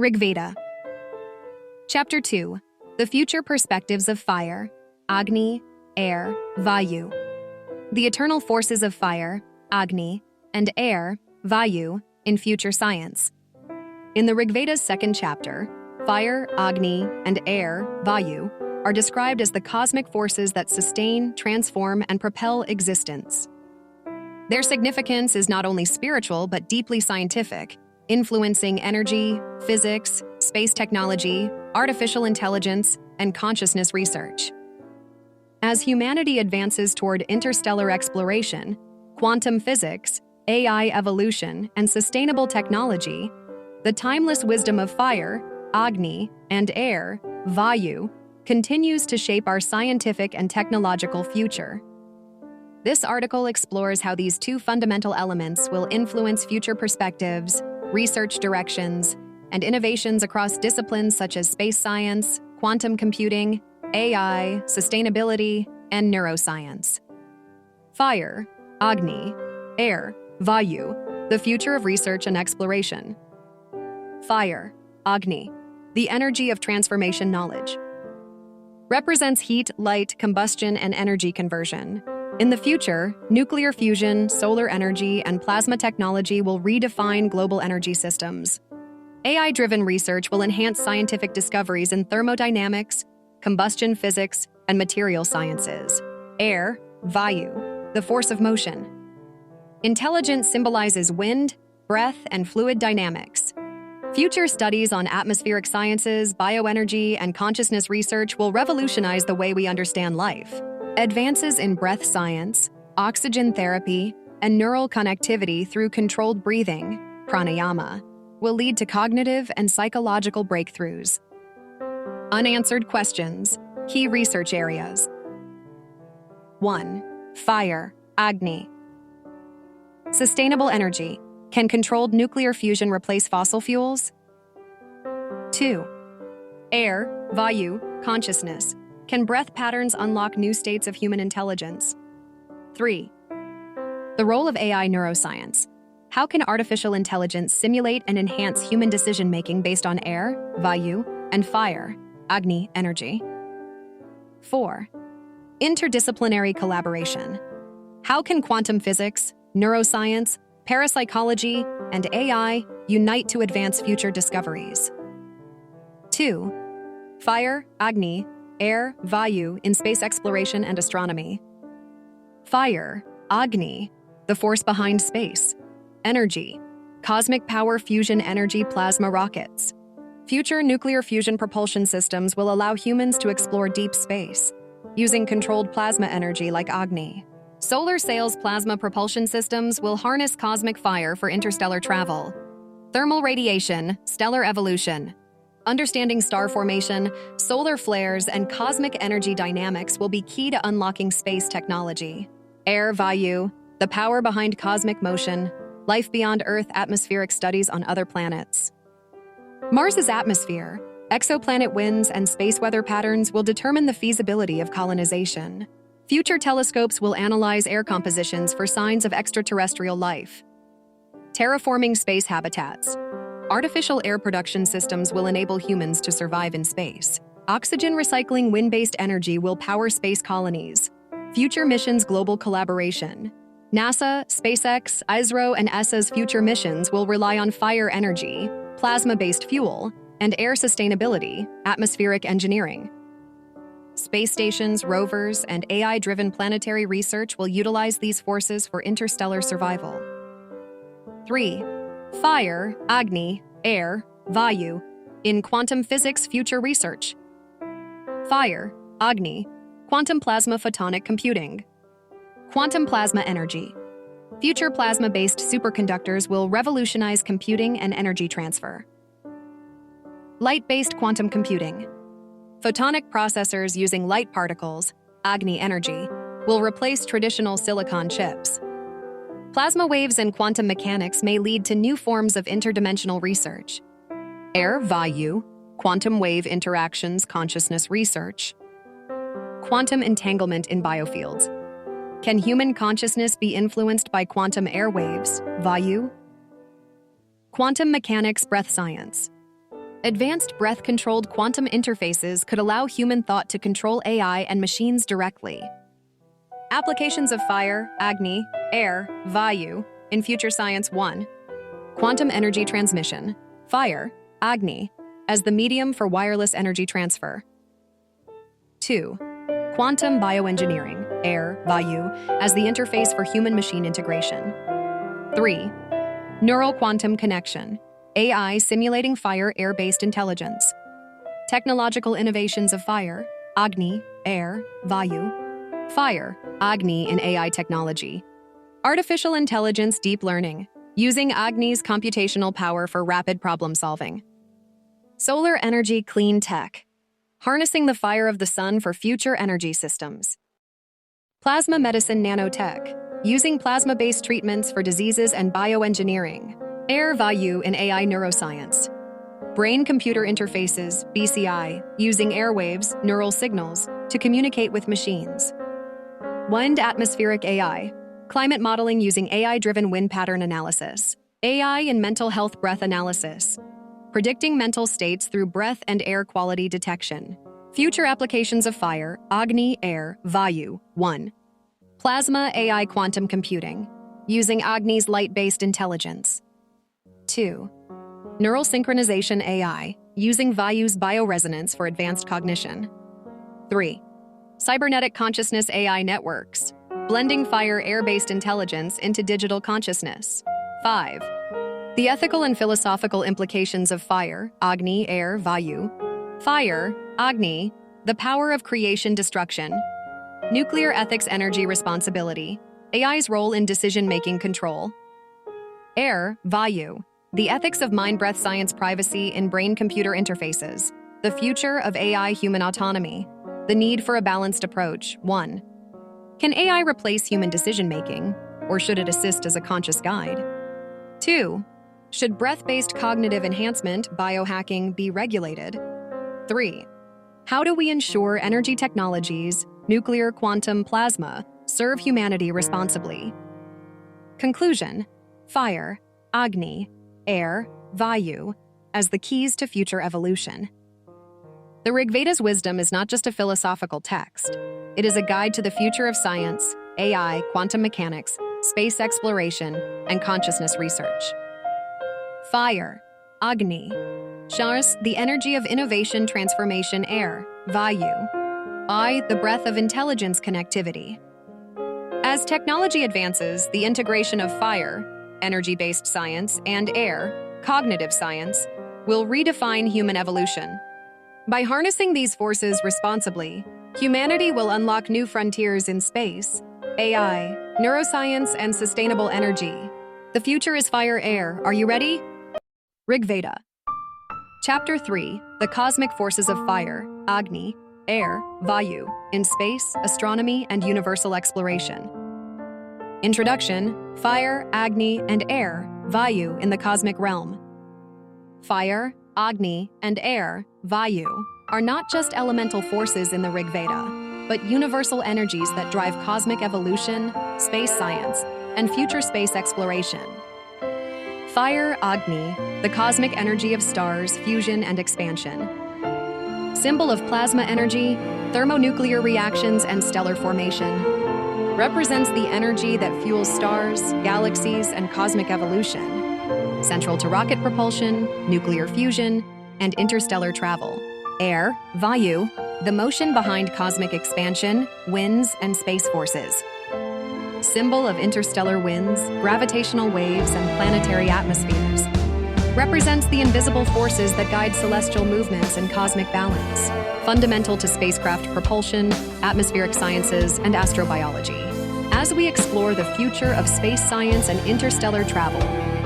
Rigveda. Chapter 2. The Future Perspectives of Fire, Agni, Air, Vayu. The eternal forces of fire, Agni, and air, Vayu, in future science. In the Rigveda's second chapter, fire, Agni, and air, Vayu, are described as the cosmic forces that sustain, transform, and propel existence. Their significance is not only spiritual but deeply scientific, influencing energy, physics, space technology, artificial intelligence, and consciousness research. As humanity advances toward interstellar exploration, quantum physics, AI evolution, and sustainable technology, the timeless wisdom of fire, Agni, and air, Vayu, continues to shape our scientific and technological future. This article explores how these two fundamental elements will influence future perspectives, research directions, and innovations across disciplines such as space science, quantum computing, AI, sustainability, and neuroscience. Fire, Agni, air, Vayu, the future of research and exploration. Fire, Agni, the energy of transformation knowledge. Represents heat, light, combustion, and energy conversion. In the future, nuclear fusion, solar energy, and plasma technology will redefine global energy systems. AI-driven research will enhance scientific discoveries in thermodynamics, combustion physics, and material sciences. Air, Vayu, the force of motion. Intelligence symbolizes wind, breath, and fluid dynamics. Future studies on atmospheric sciences, bioenergy, and consciousness research will revolutionize the way we understand life. Advances in breath science, oxygen therapy, and neural connectivity through controlled breathing, pranayama, will lead to cognitive and psychological breakthroughs. Unanswered questions, key research areas. 1. Fire, Agni. Sustainable energy. Can controlled nuclear fusion replace fossil fuels? 2. Air, Vayu, consciousness. Can breath patterns unlock new states of human intelligence? 3. The role of AI neuroscience. How can artificial intelligence simulate and enhance human decision-making based on air, Vayu, and fire, Agni, energy? 4. Interdisciplinary collaboration. How can quantum physics, neuroscience, parapsychology, and AI unite to advance future discoveries? 2. Fire, Agni, air, Vayu in space exploration and astronomy. Fire, Agni, the force behind space. Energy, cosmic power fusion energy plasma rockets. Future nuclear fusion propulsion systems will allow humans to explore deep space, using controlled plasma energy like Agni. Solar sails plasma propulsion systems will harness cosmic fire for interstellar travel. Thermal radiation, stellar evolution. Understanding star formation, solar flares, and cosmic energy dynamics will be key to unlocking space technology. Air, Vayu, the power behind cosmic motion, life beyond Earth atmospheric studies on other planets. Mars's atmosphere, exoplanet winds, and space weather patterns will determine the feasibility of colonization. Future telescopes will analyze air compositions for signs of extraterrestrial life. Terraforming space habitats. Artificial air production systems will enable humans to survive in space. Oxygen recycling wind-based energy will power space colonies. Future missions global collaboration. NASA, SpaceX, ISRO, and ESA's future missions will rely on fire energy, plasma-based fuel, and air sustainability, atmospheric engineering. Space stations, rovers, and AI-driven planetary research will utilize these forces for interstellar survival. 3. Fire, Agni, air, Vayu, in quantum physics future research. Fire, Agni, quantum plasma photonic computing. Quantum plasma energy. Future plasma-based superconductors will revolutionize computing and energy transfer. Light-based quantum computing. Photonic processors using light particles, Agni energy, will replace traditional silicon chips. Plasma waves and quantum mechanics may lead to new forms of interdimensional research. Air, Vayu, quantum wave interactions consciousness research. Quantum entanglement in biofields. Can human consciousness be influenced by quantum air waves, Vayu? Quantum mechanics breath science. Advanced breath-controlled quantum interfaces could allow human thought to control AI and machines directly. Applications of fire, Agni, air, Vayu in future science. 1. Quantum energy transmission, fire, Agni, as the medium for wireless energy transfer. 2. Quantum bioengineering, air, Vayu, as the interface for human-machine integration. 3. Neural quantum connection, AI simulating fire air-based intelligence. Technological innovations of fire, Agni, air, Vayu. Fire, Agni in AI technology. Artificial intelligence deep learning, using Agni's computational power for rapid problem solving. Solar energy clean tech, harnessing the fire of the sun for future energy systems. Plasma medicine nanotech, using plasma-based treatments for diseases and bioengineering. Air Vayu in AI neuroscience. Brain-computer interfaces, BCI, using airwaves, neural signals, to communicate with machines. Wind atmospheric AI, climate modeling using AI-driven wind pattern analysis. AI in mental health breath analysis, predicting mental states through breath and air quality detection. Future applications of fire, Agni, air, Vayu. 1. Plasma AI quantum computing, using Agni's light-based intelligence. 2. Neural synchronization AI, using Vayu's bioresonance for advanced cognition. 3. Cybernetic consciousness AI networks, blending fire air-based intelligence into digital consciousness. 5. The ethical and philosophical implications of fire, Agni, air, Vayu. Fire, Agni, the power of creation destruction. Nuclear ethics energy responsibility, AI's role in decision-making control. Air, Vayu, the ethics of mind-breath science privacy in brain-computer interfaces. The future of AI-human autonomy. The need for a balanced approach. 1. Can AI replace human decision-making, or should it assist as a conscious guide? 2. Should breath-based cognitive enhancement, biohacking, be regulated? 3. How do we ensure energy technologies, nuclear, quantum, plasma, serve humanity responsibly? Conclusion: fire, Agni, air, Vayu, as the keys to future evolution. The Rigveda's wisdom is not just a philosophical text. It is a guide to the future of science, AI, quantum mechanics, space exploration, and consciousness research. Fire, Agni, shars the energy of innovation, transformation. Air, Vayu, the breath of intelligence, connectivity. As technology advances, the integration of fire, energy-based science, and air, cognitive science, will redefine human evolution. By harnessing these forces responsibly, humanity will unlock new frontiers in space, AI, neuroscience, and sustainable energy. The future is fire-air. Are you ready? Rigveda. Chapter 3, The Cosmic Forces of Fire, Agni, Air, Vayu, in Space, Astronomy, and Universal Exploration. Introduction, Fire, Agni, and Air, Vayu in the Cosmic Realm. Fire, Agni, and Air, Vayu, are not just elemental forces in the Rigveda, but universal energies that drive cosmic evolution, space science, and future space exploration. Fire, Agni, the cosmic energy of stars, fusion, and expansion. Symbol of plasma energy, thermonuclear reactions, and stellar formation. Represents the energy that fuels stars, galaxies, and cosmic evolution. Central to rocket propulsion, nuclear fusion, and interstellar travel. Air, Vayu, the motion behind cosmic expansion, winds, and space forces. Symbol of interstellar winds, gravitational waves, and planetary atmospheres. Represents the invisible forces that guide celestial movements and cosmic balance, fundamental to spacecraft propulsion, atmospheric sciences, and astrobiology. As we explore the future of space science and interstellar travel,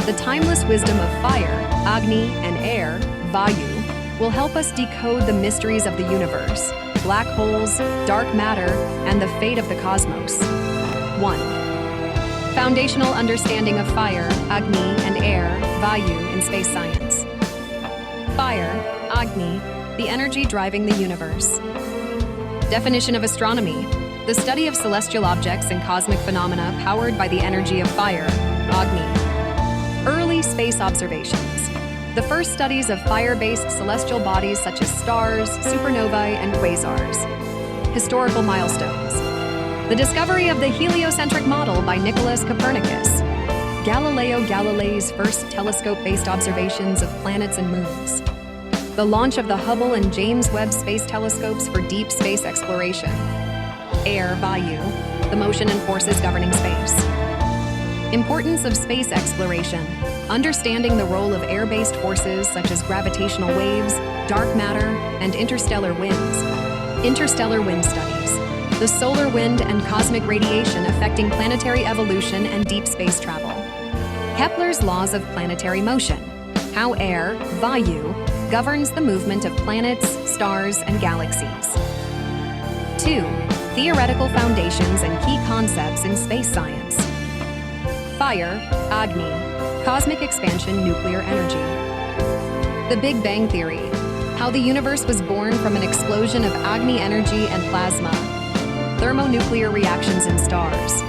the timeless wisdom of fire, Agni, and air, Vayu, will help us decode the mysteries of the universe, black holes, dark matter, and the fate of the cosmos. 1. Foundational understanding of fire, Agni, and air, Vayu in space science. Fire, Agni, the energy driving the universe. Definition of astronomy, the study of celestial objects and cosmic phenomena powered by the energy of fire, Agni. Early space observations. The first studies of fire-based celestial bodies such as stars, supernovae, and quasars. Historical milestones. The discovery of the heliocentric model by Nicholas Copernicus. Galileo Galilei's first telescope-based observations of planets and moons. The launch of the Hubble and James Webb Space Telescopes for deep space exploration. Air, Vayu, the motion and forces governing space. Importance of space exploration. Understanding the role of air-based forces such as gravitational waves, dark matter, and interstellar winds. Interstellar wind studies. The solar wind and cosmic radiation affecting planetary evolution and deep space travel. Kepler's laws of planetary motion. How air, Vayu, governs the movement of planets, stars, and galaxies. 2. Theoretical foundations and key concepts in space science. Fire, Agni, cosmic expansion, nuclear energy. The Big Bang Theory. How the universe was born from an explosion of Agni energy and plasma. Thermonuclear reactions in stars.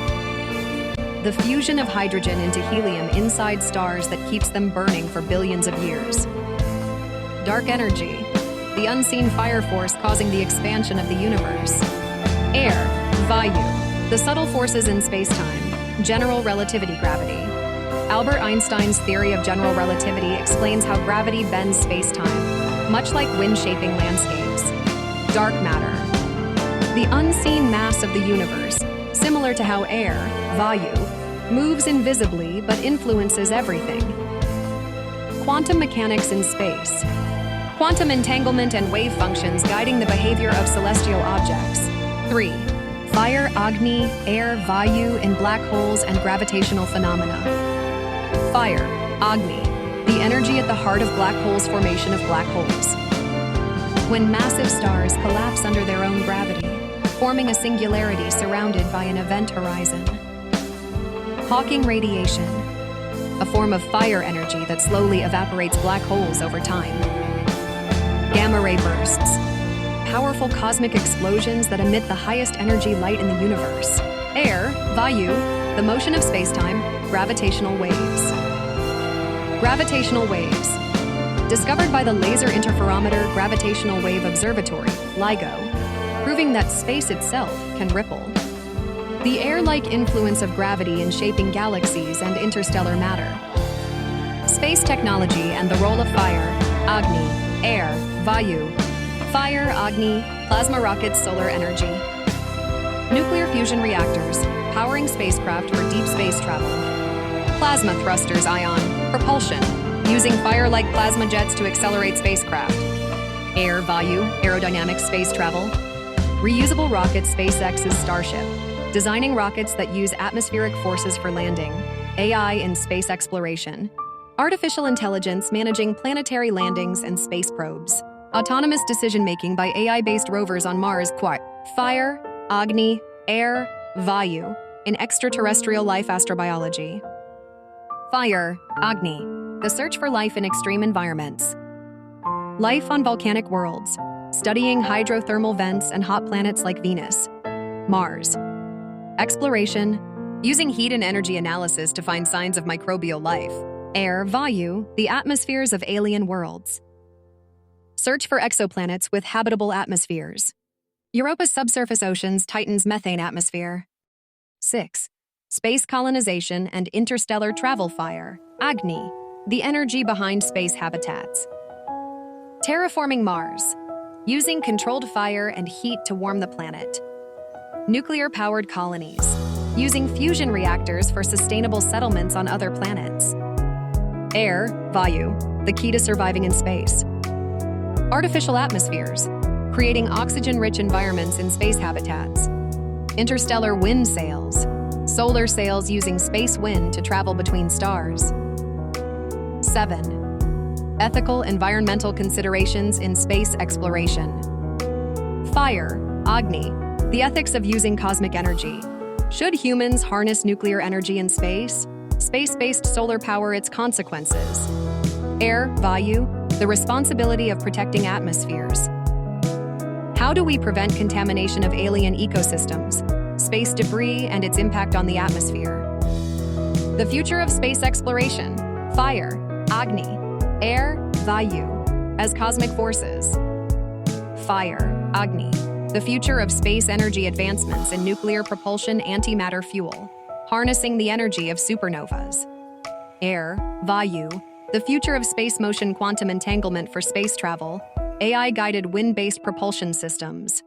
The fusion of hydrogen into helium inside stars that keeps them burning for billions of years. Dark energy, the unseen fire force causing the expansion of the universe. Air, Vayu, the subtle forces in space-time, general relativity gravity. Albert Einstein's theory of general relativity explains how gravity bends space-time, much like wind shaping landscapes. Dark matter, the unseen mass of the universe, similar to how air, Vayu, moves invisibly but influences everything. Quantum mechanics in space. Quantum entanglement and wave functions guiding the behavior of celestial objects. 3. Fire, Agni, air, Vayu in black holes and gravitational phenomena. Fire, Agni, the energy at the heart of black holes' formation of black holes. When massive stars collapse under their own gravity, forming a singularity surrounded by an event horizon. Hawking radiation, a form of fire energy that slowly evaporates black holes over time. Gamma ray bursts, powerful cosmic explosions that emit the highest energy light in the universe. Air, Vayu, the motion of spacetime, gravitational waves. Gravitational waves, discovered by the Laser Interferometer Gravitational Wave Observatory, LIGO, proving that space itself can ripple. The air-like influence of gravity in shaping galaxies and interstellar matter. Space technology and the role of fire, Agni, air, Vayu. Fire, Agni, plasma rockets, solar energy. Nuclear fusion reactors, powering spacecraft for deep space travel. Plasma thrusters, ion, propulsion, using fire-like plasma jets to accelerate spacecraft. Air, Vayu, aerodynamic space travel. Reusable rockets, SpaceX's Starship, designing rockets that use atmospheric forces for landing. AI in space exploration. Artificial intelligence managing planetary landings and space probes. Autonomous decision-making by AI-based rovers on Mars. Fire, Agni, air, Vayu in extraterrestrial life astrobiology. Fire, Agni, the search for life in extreme environments. Life on volcanic worlds, studying hydrothermal vents and hot planets like Venus. Mars. Exploration, using heat and energy analysis to find signs of microbial life. Air, Vayu, the atmospheres of alien worlds. Search for exoplanets with habitable atmospheres. Europa's subsurface oceans, Titan's methane atmosphere. 6. Space colonization and interstellar travel. Fire, Agni, the energy behind space habitats. Terraforming Mars, using controlled fire and heat to warm the planet. Nuclear-powered colonies, using fusion reactors for sustainable settlements on other planets. Air, Vayu, the key to surviving in space. Artificial atmospheres, creating oxygen-rich environments in space habitats. Interstellar wind sails, solar sails using space wind to travel between stars. 7. Ethical environmental considerations in space exploration. Fire, Agni, the ethics of using cosmic energy. Should humans harness nuclear energy in space? Space-based solar power, its consequences. Air, Vayu, the responsibility of protecting atmospheres. How do we prevent contamination of alien ecosystems, space debris, and its impact on the atmosphere? The future of space exploration. Fire, Agni, Air, Vayu, as cosmic forces. Fire, Agni, the future of space energy advancements in nuclear propulsion antimatter fuel, harnessing the energy of supernovas. Air, Vayu, the future of space motion quantum entanglement for space travel, AI-guided wind-based propulsion systems.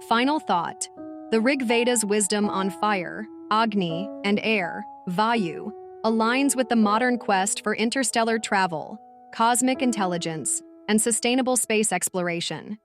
Final thought. The Rigveda's wisdom on fire, Agni, and air, Vayu, aligns with the modern quest for interstellar travel, cosmic intelligence, and sustainable space exploration.